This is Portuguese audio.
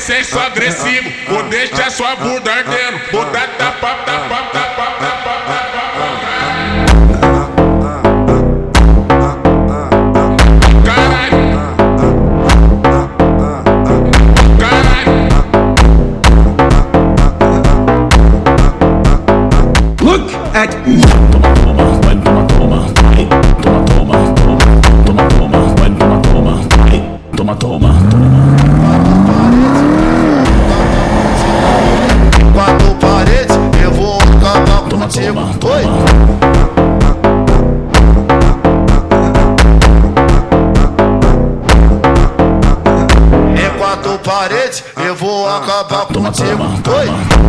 sexo agressivo, vou deixar sua bunda ardendo, vou dar tapa, tapa, tapa, tapa, tapa. Caralho. Caralho. Look at Toma. Quatro paredes, eu vou acabar contigo. Oi. Em quatro paredes, eu vou acabar contigo. Oi.